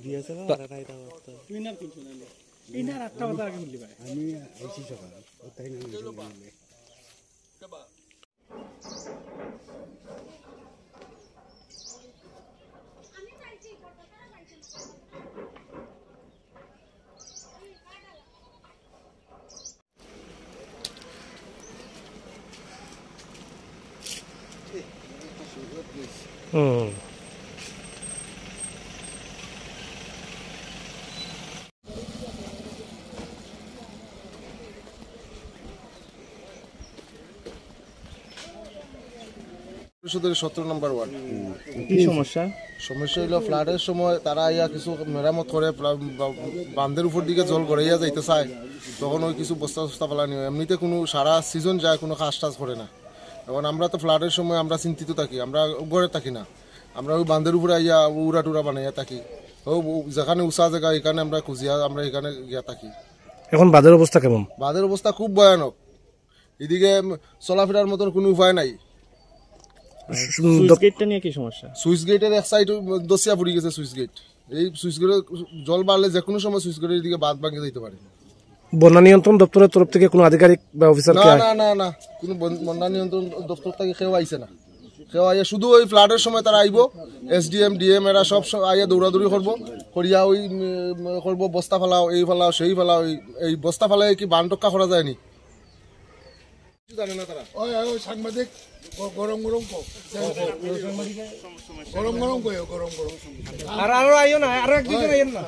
দিয়েছে না আড়াইটা বাজতে তুই না কিছু না এই না 8টা বাজে আগে মিলি ভাই আমি আইছি সকাল তাই না মিলে পরিষদের 17 নম্বর ওয়ার্ড। কি সমস্যা? সমস্যা হলো ফ্লাডের সময় তারা ইয়া কিছু মেরামত করে বাঁধের উপর দিকে জল গড়াইয়া যাইতে চায়, তখন ওই কিছু বস্তা বস্তা ফেলানি হয়। এমনিতে কোনো সারা সিজন যায় কোনো কাজ টাজ করে না। এখন আমরা তো ফ্লাডের সময় আমরা চিন্তিত থাকি, আমরা ঘরে থাকি না, আমরা ওই বাঁধের উপরে আইয়া উড়া টুরা বানাইয়া থাকি। ও যেখানে উঁচা জায়গা এখানে আমরা খুঁজিয়া আমরা এখানে গিয়া থাকি। এখন বাঁধের অবস্থা কেমন? বাঁধের অবস্থা খুব ভয়ানক, এদিকে চলাফেরার মতন কোনো উপায় নাই। সুইচ গেটটা নিয়ে কি সমস্যা? সুইচ গেটের এক সাইড দসিয়া পড়ে গেছে সুইচ গেট। এই সুইচ গেটে জল বাড়লে যে কোনো সময় সুইচ গেটের দিকে বাঁধ ভাঙে যেতে পারে। বন্যা নিয়ন্ত্রণ দপ্তরের তরফ থেকে কোনো আধিকারিক বা অফিসার? না না না না, কোনো বন্যা নিয়ন্ত্রণ দপ্তর থেকে কেউ আইছে না। কেউ আইয়া শুধু ওই ফ্লাডের সময় তারা আইব, এসডিএম ডিএম এরা সব আইয়া দৌড়াদৌড়ি করবো, করিয়া ওই করবো বস্তা ফেলাও, এই ফেলাও সেই ফেলাও। এই বস্তা ফেলায় কি বান রক্ষা করা যায়নি? জানে না তারা। সাংবাদিক গরম গরম গরম গরম গরম গরম আর আরো আইও না, আরো একদিন আইও না।